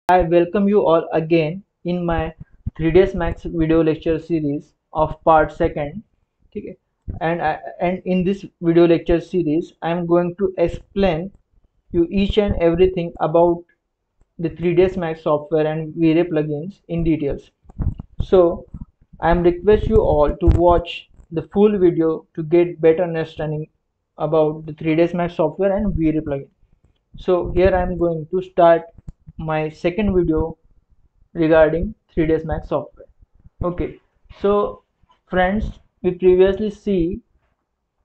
I welcome you all again in my 3ds Max video lecture series of part second. Okay. And in this video lecture series I am going to explain you each and everything about the 3ds Max software and V-Ray plugins in details. So I am request you all to watch the full video to get better understanding about the 3ds Max software and V-Ray plugin. So here I am going to start my second video regarding 3ds Max software. Okay, so friends, we previously see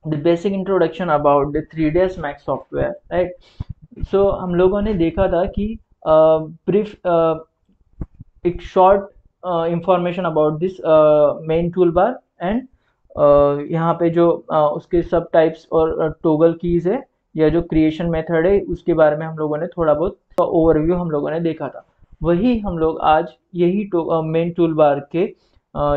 the basic introduction about the 3ds Max software, right? So हम लोगों ने देखा था कि brief एक short information about this main tool bar and यहाँ पे जो उसके सब टाइप्स और टोगल कीज है या जो क्रिएशन मेथड है उसके बारे में हम लोगों ने थोड़ा बहुत ओवरव्यू हम लोगों ने देखा था। वही हम लोग आज यही मेन टूल बार के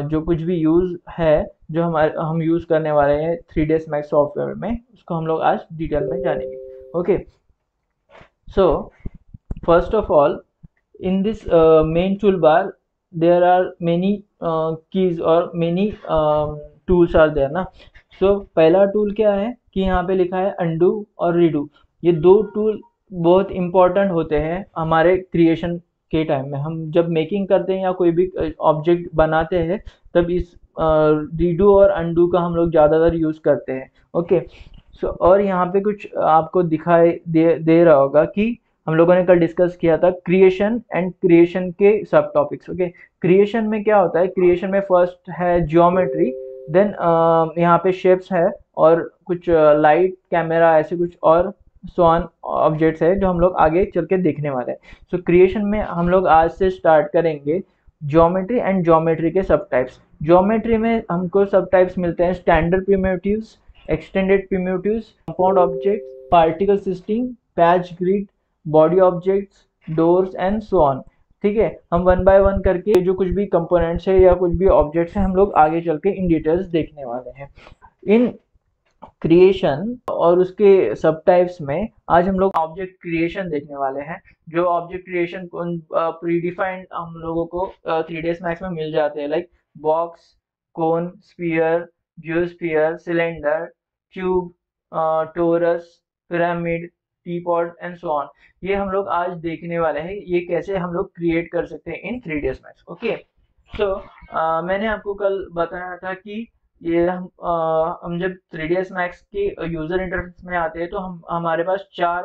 जो कुछ भी यूज़ है जो हम यूज़ करने वाले हैं 3ds Max सॉफ्टवेयर में उसको हम लोग आज डिटेल में जानेंगे। Okay, so first of all in this main toolbar there are many keys और many tools are there ना। so पहला टूल क्या है कि यहाँ पे लिखा है undo और redo। ये दो टूल बहुत इम्पोर्टेंट होते हैं हमारे क्रिएशन के टाइम में। हम जब मेकिंग करते हैं या कोई भी ऑब्जेक्ट बनाते हैं तब इस redo और undo का हम लोग ज़्यादातर यूज़ करते हैं। ओके, सो और यहाँ पे कुछ आपको दिखाई दे रहा होगा कि हम लोगों ने कल डिस्कस किया था क्रिएशन एंड क्रिएशन के सब टॉपिक्स। ओके, क्रिएशन में क्या होता है, क्रिएशन में फर्स्ट है जियोमेट्री, देन यहाँ पे शेप्स है और कुछ लाइट कैमरा ऐसे कुछ और सो ऑन ऑब्जेक्ट्स है जो हम लोग आगे चल के देखने वाले हैं। सो क्रिएशन में हम लोग आज से स्टार्ट करेंगे ज्योमेट्री एंड ज्योमेट्री के सब टाइप्स। ज्योमेट्री में हमको सब टाइप्स मिलते हैं standard primitives, extended primitives, compound objects, particle system, patch grid, body objects, doors and so on. ठीक है, हम वन बाय वन करके जो कुछ भी कंपोनेंट्स है या कुछ भी ऑब्जेक्ट्स हैं हम लोग आगे चल के इन डिटेल्स देखने वाले हैं। इन क्रिएशन और उसके सब टाइप्स में आज हम लोग ऑब्जेक्ट क्रिएशन देखने वाले हैं। जो ऑब्जेक्ट क्रिएशन प्रीडिफाइंड हम लोगों को 3ds Max में मिल जाते हैं, like box, cone, sphere, geosphere, cylinder, cube, torus, pyramid, teapot and so on. ये हम लोग आज देखने वाले हैं ये कैसे हम लोग क्रिएट कर सकते हैं इन 3ds Max। ओके, सो मैंने आपको कल बताया था कि ये हम जब 3ds Max के यूजर इंटरफेस में आते हैं तो हमारे पास चार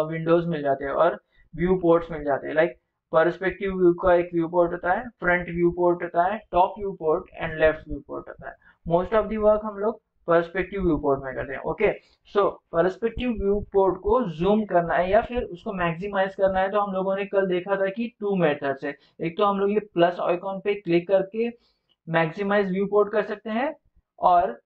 विंडोज मिल जाते हैं और व्यू पोर्ट्स मिल जाते हैं। लाइक पर्सपेक्टिव व्यू का एक व्यू पोर्ट होता है, फ्रंट व्यू पोर्ट होता है, top view port and left view port होता है। मोस्ट ऑफ दी वर्क हम लोग पर्सपेक्टिव व्यू पोर्ट में करते हैं। ओके, सो पर्सपेक्टिव व्यू पोर्ट को जूम करना है या फिर उसको मैक्सिमाइज करना है तो हम लोगों ने कल देखा था कि टू मेथड्स है। एक तो हम लोग ये प्लस आइकॉन पे क्लिक करके मैक्सिमाइज व्यू पोर्ट कर सकते हैं और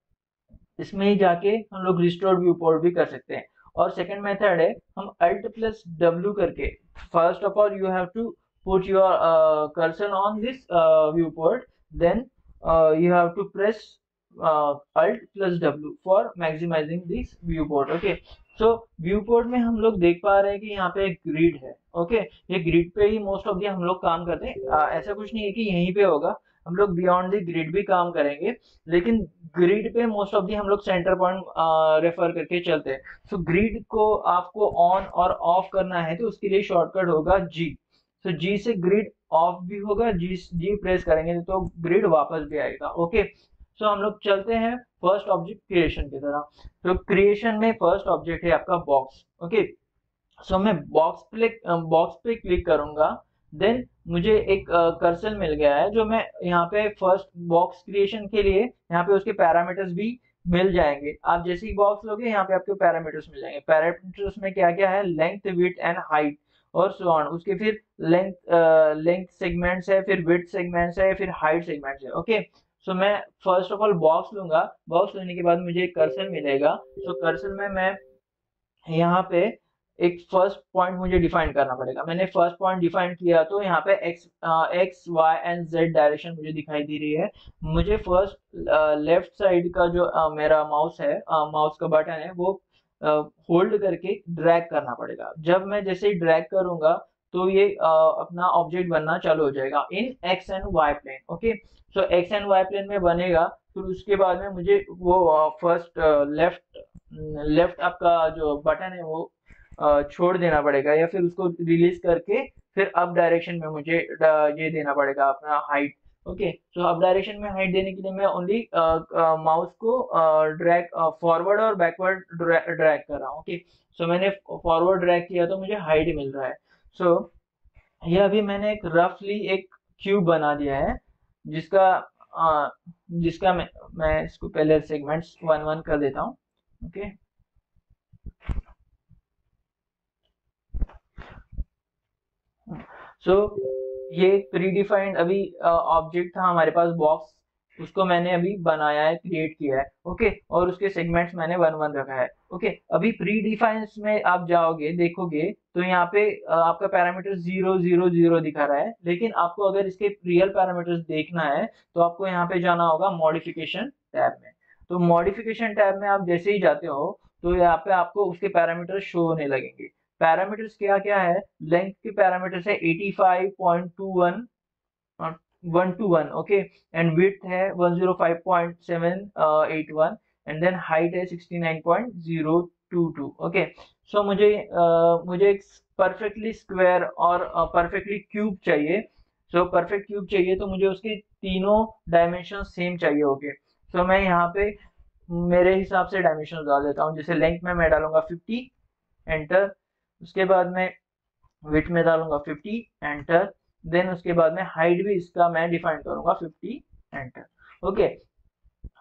इसमें ही जाके हम लोग रिस्टोर व्यू पोर्ट भी कर सकते हैं। और सेकंड मेथड है हम अल्ट प्लस W करके, first of all you have to put your cursor on this viewport, then you have to press alt plus W for maximizing this viewport। Okay, so viewport में हम लोग देख पा रहे हैं कि यहाँ पे एक ग्रिड है। ओके, ये ग्रिड पे ही मोस्ट ऑफ दी हम लोग काम करते हैं। ऐसा कुछ नहीं है कि यहीं पे होगा, हम लोग बियॉन्ड द ग्रिड भी काम करेंगे, लेकिन ग्रिड पे मोस्ट ऑफ दी हम लोग सेंटर पॉइंट रेफर करके चलते हैं। सो ग्रिड को आपको ऑन और ऑफ करना है तो उसके लिए शॉर्टकट होगा G। सो G से ग्रिड ऑफ भी होगा, जी प्रेस करेंगे तो ग्रिड वापस भी आएगा। ओके, सो हम लोग चलते हैं फर्स्ट ऑब्जेक्ट क्रिएशन की तरह। तो क्रिएशन में फर्स्ट ऑब्जेक्ट है आपका बॉक्स। ओके, सो मैं बॉक्स पे क्लिक करूंगा, देन मुझे एक कर्सर मिल गया है जो मैं यहाँ पे फर्स्ट बॉक्स क्रिएशन के लिए यहाँ पे उसके पैरामीटर्स भी मिल जाएंगे। आप जैसे ही बॉक्स लोगे यहाँ पे आपके पैरामीटर्स मिल जाएंगे। पैरामीटर्स में क्या क्या है, लेंथ, विड्थ एंड हाइट और सो ऑन। उसके फिर लेंथ सेगमेंट्स है, फिर विड्थ सेगमेंट्स है, फिर हाइट सेगमेंट्स है। ओके, सो मैं फर्स्ट ऑफ ऑल बॉक्स लूंगा। बॉक्स लेने के बाद मुझे एक कर्सर मिलेगा। सो कर्सर में मैं यहाँ पे एक फर्स्ट पॉइंट मुझे डिफाइन करना पड़ेगा। मैंने फर्स्ट पॉइंट डिफाइन किया तो यहाँ पे X Y and Z direction मुझे दिखाई दे रही है। मुझे फर्स्ट लेफ्ट साइड का जो मेरा माउस है, माउस का बटन है, वो होल्ड करके ड्रैग करना पड़ेगा। जब मैं जैसे ही ड्रैग करूंगा तो ये अपना ऑब्जेक्ट बनना चालू हो जाएगा in X and Y plane. Okay, so X and Y plane में बनेगा। फिर उसके बाद में मुझे वो फर्स्ट लेफ्ट लेफ्ट आपका जो बटन है वो छोड़ देना पड़ेगा, या फिर उसको रिलीज करके फिर अप डायरेक्शन में मुझे ये देना पड़ेगा अपना height. Okay, so up direction में हाइट देने के लिए मैं ओनली माउस को ड्रैग फॉरवर्ड और बैकवर्ड ड्रैग कर रहा हूँ। ओके, सो मैंने फॉरवर्ड ड्रैग किया तो मुझे हाइट मिल रहा है। सो ये अभी मैंने एक रफली एक क्यूब बना दिया है, जिसका जिसका मैं इसको पहले सेगमेंट्स वन वन कर देता हूँ। ओके, सो ये प्री डिफाइंड अभी ऑब्जेक्ट था हमारे पास बॉक्स, उसको मैंने अभी बनाया है, क्रिएट किया है। ओके, और उसके सेगमेंट्स मैंने वन वन रखा है। ओके, अभी प्री डिफाइंस में आप जाओगे देखोगे तो यहाँ पे आपका पैरामीटर 0 0 0 दिखा रहा है, लेकिन आपको अगर इसके रियल पैरामीटर्स देखना है तो आपको यहाँ पे जाना होगा मॉडिफिकेशन टैब में। तो मॉडिफिकेशन टैब में आप जैसे ही जाते हो तो यहाँ पे आपको उसके पैरामीटर शो होने लगेंगे। पैरामीटर्स क्या क्या है? लेंथ के पैरामीटर्स है 85.21 1 to 1। ओके, एंड विड्थ है 105.781 एंड देन हाइट है 69.022। ओके, सो मुझे एक परफेक्टली स्क्वायर और परफेक्टली क्यूब चाहिए। सो परफेक्ट क्यूब चाहिए तो मुझे उसके तीनों डायमेंशन सेम चाहिए होंगे। सो मैं यहाँ पे मेरे हिसाब से डायमेंशन डाल देता हूँ। जैसे लेंथ में मैं डालूंगा 50, एंटर। उसके बाद में विड्थ में डालूंगा 50, एंटर। देन उसके बाद में हाइट भी इसका मैं डिफाइन करूंगा 50, एंटर। ओके,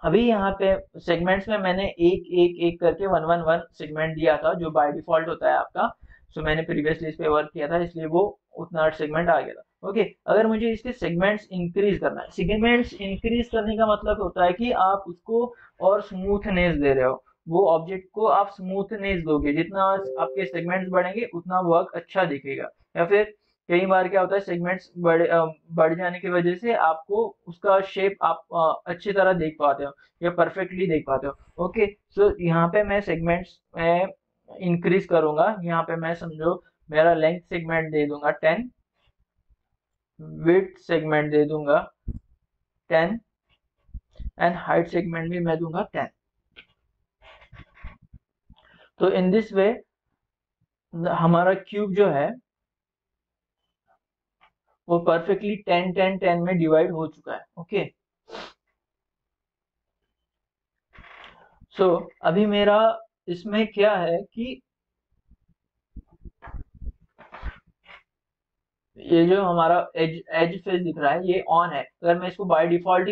अभी यहाँ पे सेगमेंट्स में मैंने एक एक एक करके वन वन वन सेगमेंट दिया था जो बाय डिफॉल्ट होता है आपका। सो मैंने प्रीवियसली इस पे वर्क किया था, इसलिए वो उतना सेगमेंट आ गया था। ओके, अगर मुझे इसके सेगमेंट्स इंक्रीज करना है, सेगमेंट्स इंक्रीज करने का मतलब होता है कि आप उसको और स्मूथनेस दे रहे हो, वो ऑब्जेक्ट को आप स्मूथनेस दोगे। जितना आपके सेगमेंट्स बढ़ेंगे उतना वर्क अच्छा दिखेगा। या फिर कई बार क्या होता है, सेगमेंट्स बढ़ जाने की वजह से आपको उसका शेप आप अच्छी तरह देख पाते हो या परफेक्टली देख पाते हो। ओके, सो यहाँ पे मैं सेगमेंट्स में इंक्रीज करूंगा। यहाँ पे मैं समझो मेरा लेंथ सेगमेंट दे दूंगा 10, विड्थ सेगमेंट दे दूंगा 10 एंड हाइट सेगमेंट भी मैं दूंगा 10। तो इन दिस वे हमारा क्यूब जो है वो परफेक्टली 10 10 10 में डिवाइड हो चुका है। ओके, सो अभी मेरा इसमें क्या है कि ये जो हमारा एज एज फेस दिख रहा है ये ऑन है। अगर मैं इसको बाय डिफॉल्ट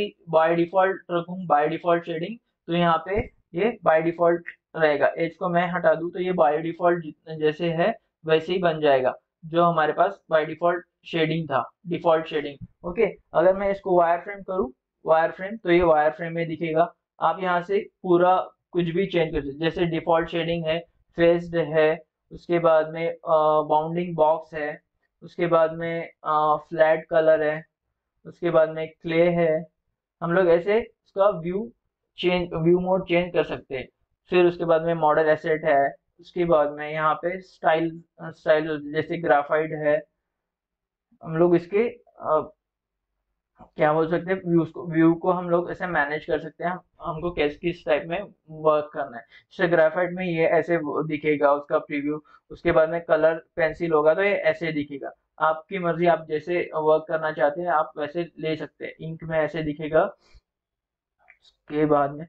रखूँ, बाय डिफॉल्ट शेडिंग, तो यहाँ पे ये बाय डिफॉल्ट रहेगा। एज को मैं हटा दूं तो ये बाय डिफॉल्ट जैसे है वैसे ही बन जाएगा जो हमारे पास बाय डिफॉल्ट शेडिंग था, डिफॉल्ट शेडिंग। ओके, अगर मैं इसको वायर फ्रेम करूँ, वायर फ्रेम, तो ये वायर फ्रेम में दिखेगा। आप यहाँ से पूरा कुछ भी चेंज कर सकते, जैसे डिफॉल्ट शेडिंग है, फेस्ड है, उसके बाद में बाउंडिंग बॉक्स है, उसके बाद में फ्लैट कलर है, उसके बाद में क्ले है। हम लोग ऐसे उसका व्यू मोड चेंज कर सकते हैं। फिर उसके बाद में मॉडल एसेट है, उसके बाद में यहाँ पे स्टाइल स्टाइल जैसे ग्राफाइट है। हम लोग इसके क्या बोल सकते हैं, व्यू को हम लोग ऐसे मैनेज कर सकते हैं। हमको किस टाइप में वर्क करना है। जैसे ग्राफाइट में ये ऐसे दिखेगा उसका प्रीव्यू। उसके बाद में कलर पेंसिल होगा तो ये ऐसे दिखेगा। आपकी मर्जी, आप जैसे वर्क करना चाहते हैं आप वैसे ले सकते हैं। इंक में ऐसे दिखेगा, उसके बाद में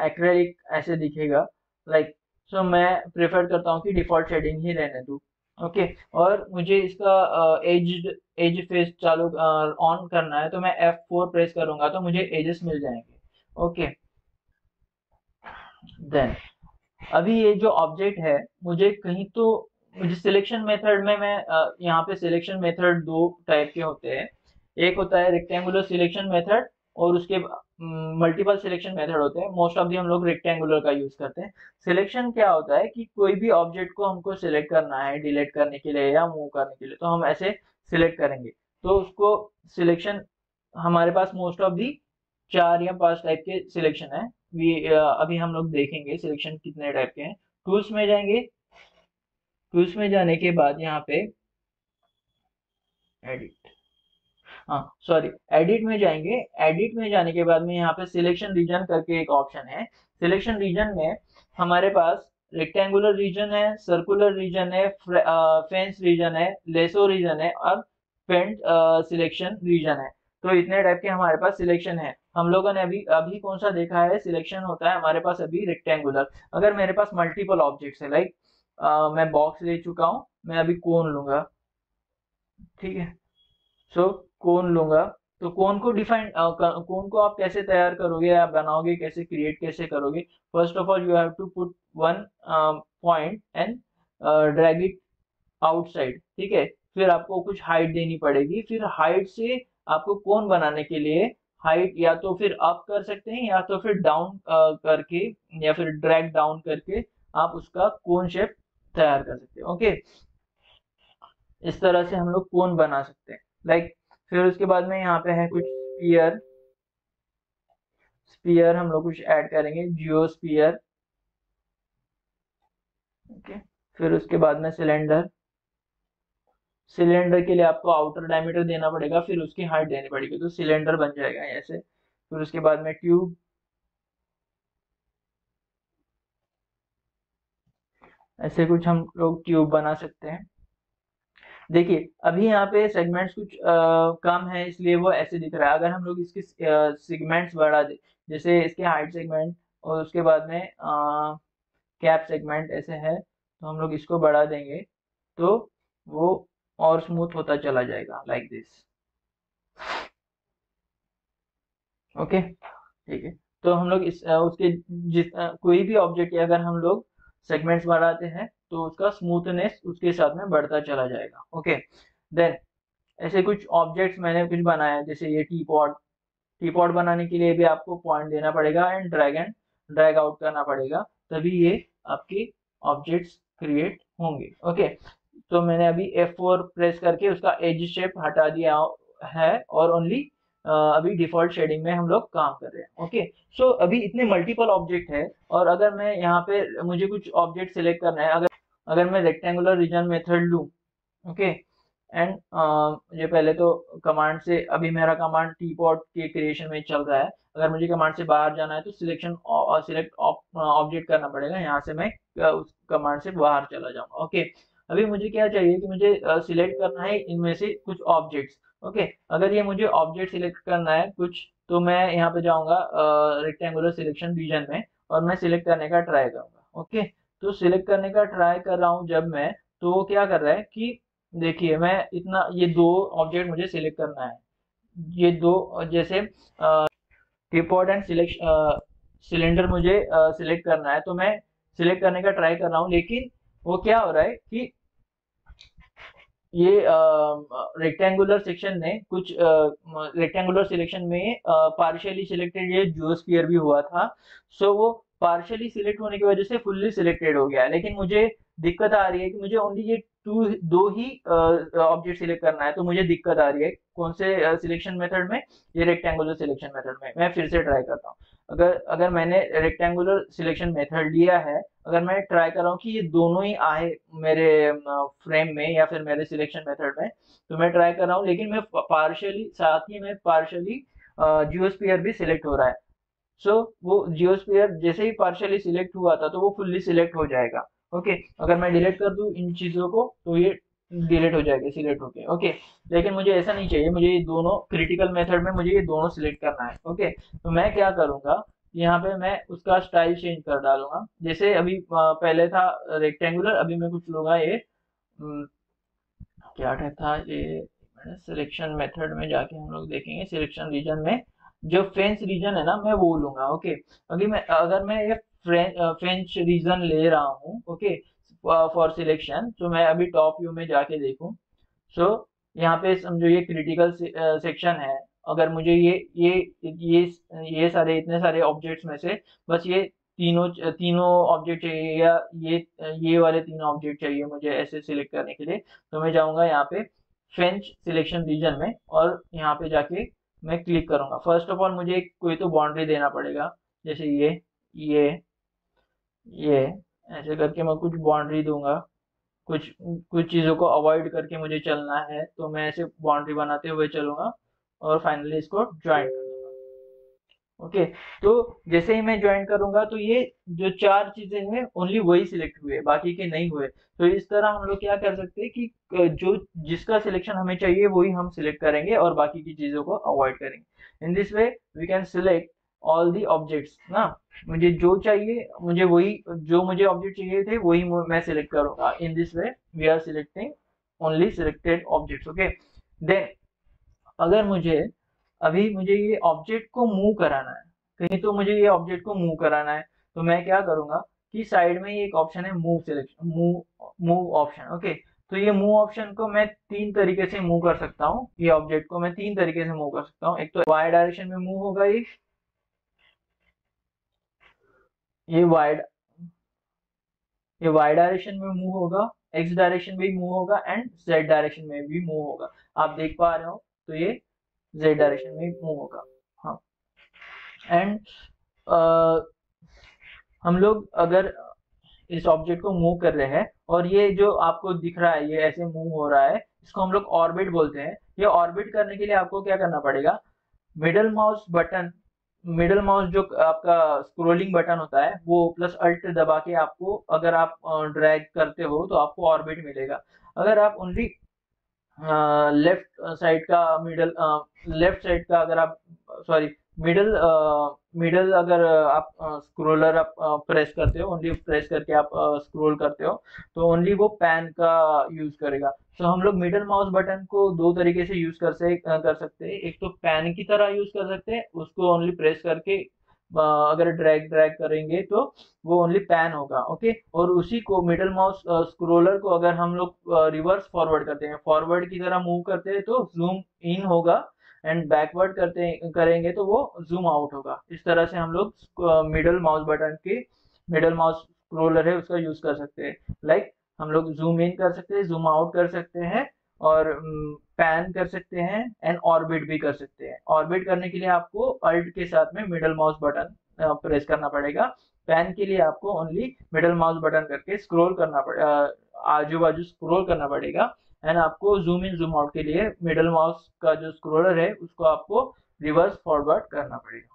एक्रेलिक ऐसे दिखेगा। लाइक, सो मैं प्रेफर करता हूँ कि डिफॉल्ट शेडिंग ही रहने दूँ। ओके, और मुझे इसका एज फेस चालू ऑन करना है तो मैं F4 प्रेस करूंगा तो मुझे एजेस मिल जाएंगे। ओके, देन अभी ये जो ऑब्जेक्ट है मुझे कहीं तो मुझे सिलेक्शन मेथड में मैं यहाँ पे सिलेक्शन मेथड दो टाइप के होते हैं। एक होता है रेक्टेंगुलर सिलेक्शन मेथड और उसके मल्टीपल सिलेक्शन मेथड होते हैं। मोस्ट ऑफ दी हम लोग रेक्टेंगुलर का यूज करते हैं। सिलेक्शन क्या होता है कि कोई भी ऑब्जेक्ट को हमको सिलेक्ट करना है डिलीट करने के लिए या मूव करने के लिए, तो हम ऐसे सिलेक्ट करेंगे। तो उसको सिलेक्शन हमारे पास मोस्ट ऑफ दी 4 या 5 टाइप के सिलेक्शन है। अभी हम लोग देखेंगे सिलेक्शन कितने टाइप के हैं। टूल्स में जाएंगे, टूल्स में जाने के बाद यहाँ पे एडिट, हाँ सॉरी, एडिट में जाएंगे। एडिट में जाने के बाद में यहाँ पे सिलेक्शन रीजन करके एक ऑप्शन है। सिलेक्शन रीजन में हमारे पास रेक्टेंगुलर रीजन है, सर्कुलर रीजन है, फेंस रीजन है, लेसो रीजन है और पेंट सिलेक्शन रीजन है। तो इतने टाइप के हमारे पास सिलेक्शन है। हम लोगों ने अभी अभी कौन सा देखा है, सिलेक्शन होता है हमारे पास अभी रेक्टेंगुलर। अगर मेरे पास मल्टीपल ऑब्जेक्ट्स है, लाइक मैं बॉक्स ले चुका हूँ, मैं अभी कोन लूंगा, ठीक है। सो कोन लूंगा। तो कोन को डिफाइन, कोन को आप कैसे तैयार करोगे, आप बनाओगे कैसे, क्रिएट कैसे करोगे? First of all you have to put one point and drag it outside, ठीक है। फिर आपको कुछ हाइट देनी पड़ेगी। फिर हाइट से आपको कोन बनाने के लिए हाइट या तो फिर अप कर सकते हैं या तो फिर डाउन करके या फिर ड्रैग डाउन करके आप उसका कोन शेप तैयार कर सकते हैं। ओके, इस तरह से हम लोग कोन बना सकते हैं, लाइक। फिर उसके बाद में यहाँ पे है कुछ स्पीयर। स्पीयर हम लोग कुछ ऐड करेंगे, जियोस्फीयर, ओके। फिर उसके बाद में सिलेंडर। सिलेंडर के लिए आपको आउटर डायमीटर देना पड़ेगा, फिर उसकी हाइट देनी पड़ेगी, तो सिलेंडर बन जाएगा ऐसे। फिर उसके बाद में ट्यूब। ऐसे कुछ हम लोग ट्यूब बना सकते हैं। देखिए अभी यहाँ पे सेगमेंट्स कुछ कम है, इसलिए वो ऐसे दिख रहा है। अगर हम लोग इसके सेगमेंट्स बढ़ा दे, जैसे इसके हाइट सेगमेंट और उसके बाद में कैप सेगमेंट ऐसे है, तो हम लोग इसको बढ़ा देंगे तो वो और स्मूथ होता चला जाएगा, लाइक दिस। ओके, ठीक है। तो हम लोग इस उसके कोई भी ऑब्जेक्ट के अगर हम लोग सेगमेंट्स बढ़ाते हैं तो उसका स्मूथनेस उसके साथ में बढ़ता चला जाएगा। ओके, देन ऐसे कुछ ऑब्जेक्ट्स मैंने कुछ बनाया है, जैसे ये टी पॉट। टी पॉट बनाने के लिए भी आपको पॉइंट देना पड़ेगा एंड ड्रैग आउट करना पड़ेगा, तभी ये आपके ऑब्जेक्ट्स क्रिएट होंगे। ओके, तो मैंने अभी F4 प्रेस करके उसका एज शेप हटा दिया है और ओनली अभी डिफॉल्ट शेडिंग में हम लोग काम कर रहे हैं। ओके, सो अभी इतने मल्टीपल ऑब्जेक्ट है, और अगर मैं यहाँ पे मुझे कुछ ऑब्जेक्ट सिलेक्ट करना है, अगर अगर मैं रेक्टेंगुलर रीजन मेथड लूँ, ओके, एंड मुझे पहले तो कमांड से, अभी मेरा कमांड टी पॉट के क्रिएशन में चल रहा है। अगर मुझे कमांड से बाहर जाना है तो सिलेक्ट ऑब्जेक्ट करना पड़ेगा, यहाँ से मैं उस कमांड से बाहर चला जाऊंगा। ओके, अभी मुझे क्या चाहिए कि मुझे सिलेक्ट करना है इनमें से कुछ ऑब्जेक्ट्स। ओके, अगर ये मुझे ऑब्जेक्ट सिलेक्ट करना है कुछ, तो मैं यहाँ पे जाऊंगा रेक्टेंगुलर सिलेक्शन रीजन में और मैं सिलेक्ट करने का ट्राई करूंगा। ओके, तो सिलेक्ट करने का ट्राई कर रहा हूँ जब मैं, तो वो क्या कर रहा है कि देखिए मैं इतना, ये दो ऑब्जेक्ट मुझे सिलेक्ट करना है, ये दो, जैसे ट्रिपॉड एंड सिलेंडर मुझे सिलेक्ट करना है, तो मैं सिलेक्ट करने का ट्राई कर रहा हूँ, लेकिन वो क्या हो रहा है कि ये रेक्टेंगुलर सेक्शन ने कुछ रेक्टेंगुलर सिलेक्शन में पार्शियली सिलेक्टेड ये जियोस्फीयर भी हुआ था। सो वो पार्शियली सिलेक्ट होने की वजह से फुल्ली सिलेक्टेड हो गया, लेकिन मुझे दिक्कत आ रही है कि मुझे ओनली ये दो ही ऑब्जेक्ट सिलेक्ट करना है। तो मुझे दिक्कत आ रही है कौन से सिलेक्शन मेथड में, ये रेक्टेंगुलर सिलेक्शन मेथड में। मैं फिर से ट्राई करता हूँ। अगर अगर मैंने रेक्टेंगुलर सिलेक्शन मेथड लिया है, अगर मैं ट्राई कर रहा हूँ कि ये दोनों ही आए मेरे फ्रेम में या फिर मेरे सिलेक्शन मेथड में, तो मैं ट्राई कर रहा हूँ, लेकिन मैं पार्शियली, साथ ही में पार्शियली जियोस्फीयर भी सिलेक्ट हो रहा है। सो वो जियोस्फीयर जैसे ही पार्शियली सिलेक्ट हुआ था तो वो फुल्ली सिलेक्ट हो जाएगा। ओके, अगर मैं डिलीट कर दूं इन चीजों को तो ये डिलीट हो जाएगा सिलेक्ट होके। ओके, लेकिन मुझे ऐसा नहीं चाहिए, मुझे ये दोनों क्रिटिकल मेथड में मुझे ये दोनों सिलेक्ट करना है। ओके, तो मैं क्या करूंगा, यहाँ पे मैं उसका स्टाइल चेंज कर डालूंगा। जैसे अभी पहले था रेक्टेंगुलर, अभी मैं कुछ लूंगा ये क्या टाइप था ये, सिलेक्शन मेथड में जाके हम लोग देखेंगे। सिलेक्शन रीजन में जो फेंस रीजन है ना, मैं वो लूंगा। ओके, अगर मैं ये फेंच रीजन ले रहा हूँ, ओके, फॉर सिलेक्शन, तो मैं अभी टॉप व्यू में जाके देखूं। सो यहाँ पे समझो ये क्रिटिकल सेक्शन है। अगर मुझे ये ये सारे इतने सारे ऑब्जेक्ट्स में से बस ये तीनों तीनों ऑब्जेक्ट चाहिए, या ये वाले तीन ऑब्जेक्ट चाहिए मुझे ऐसे सिलेक्ट करने के लिए, तो मैं जाऊंगा यहाँ पे फेंच सिलेक्शन रीजन में और यहाँ पे जाके मैं क्लिक करूंगा। फर्स्ट ऑफ ऑल मुझे कोई तो बाउंड्री देना पड़ेगा, जैसे ये ये ऐसे करके मैं कुछ बाउंड्री दूंगा। कुछ कुछ चीज़ों को अवॉइड करके मुझे चलना है, तो मैं ऐसे बाउंड्री बनाते हुए चलूंगा और फाइनली इसको ज्वाइन कर दूंगा। ओके, तो जैसे ही मैं ज्वाइन करूंगा तो ये जो चार चीजें हैं ओनली वही सिलेक्ट हुए, बाकी के नहीं हुए। तो इस तरह हम लोग क्या कर सकते हैं कि जो जिसका सिलेक्शन हमें चाहिए वही हम सिलेक्ट करेंगे और बाकी की चीजों को अवॉइड करेंगे। In this way we can select all the objects ना। मुझे जो चाहिए, मुझे वही, जो मुझे ऑब्जेक्ट चाहिए थे वही मैं सिलेक्ट करूंगा। In this way we are selecting only selected objects. Okay, then अगर मुझे ये ऑब्जेक्ट को मूव कराना है कहीं, तो मुझे ये ऑब्जेक्ट को मूव कराना है, तो मैं क्या करूंगा कि साइड में ही एक ऑप्शन है move selection, move option. Okay, तो ये मूव ऑप्शन को मैं तीन तरीके से मूव कर सकता हूँ, ये ऑब्जेक्ट को मैं तीन तरीके से मूव कर सकता हूँ। एक तो वाई डायरेक्शन में मूव होगा, ये वाई ये वाई डायरेक्शन में मूव होगा, एक्स डायरेक्शन में भी मूव होगा एंड जेड डायरेक्शन में भी मूव होगा। आप देख पा रहे हो, तो ये जेड डायरेक्शन में मूव होगा। हाँ, एंड हम लोग अगर इस ऑब्जेक्ट को मूव कर रहे हैं और ये जो आपको दिख रहा है ये ऐसे मूव हो रहा है, इसको हम लोग ऑर्बिट बोलते हैं। ये ऑर्बिट करने के लिए आपको क्या करना पड़ेगा, middle mouse button, middle mouse जो आपका स्क्रोलिंग बटन होता है वो प्लस अल्ट दबा के आपको, अगर आप ड्रैग करते हो तो आपको ऑर्बिट मिलेगा। अगर आप ओनली लेफ्ट साइड का मिडल, लेफ्ट साइड का अगर आप, सॉरी, मिडल मिडल अगर आप स्क्रोलर आप प्रेस करते हो, ओनली प्रेस करके आप स्क्रोल करते हो, तो ओनली वो पैन का यूज करेगा। तो हम लोग मिडल माउस बटन को दो तरीके से यूज कर सकते हैं। एक तो पैन की तरह यूज कर सकते हैं, उसको ओनली प्रेस करके अगर ड्रैग ड्रैग करेंगे तो वो ओनली पैन होगा। ओके, और उसी को मिडल माउस स्क्रोलर को अगर हम लोग रिवर्स फॉरवर्ड करते हैं, फॉरवर्ड की तरह मूव करते हैं तो जूम इन होगा, एंड बैकवर्ड करेंगे तो वो जूम आउट होगा। इस तरह से हम लोग मिडल माउस बटन के, मिडल माउस स्क्रोलर है उसका यूज कर सकते हैं। लाइक हम लोग जूम इन कर सकते हैं, जूम आउट कर सकते हैं, और पैन कर सकते हैं एंड ऑर्बिट भी कर सकते हैं। ऑर्बिट करने के लिए आपको अल्ट के साथ में मिडल माउस बटन प्रेस करना पड़ेगा। पैन के लिए आपको ओनली मिडल माउस बटन करके स्क्रॉल करना पड़ेगा, आजू बाजू स्क्रॉल करना पड़ेगा। एंड आपको जूम इन जूम आउट के लिए मिडल माउस का जो स्क्रोलर है उसको आपको रिवर्स फॉरवर्ड करना पड़ेगा।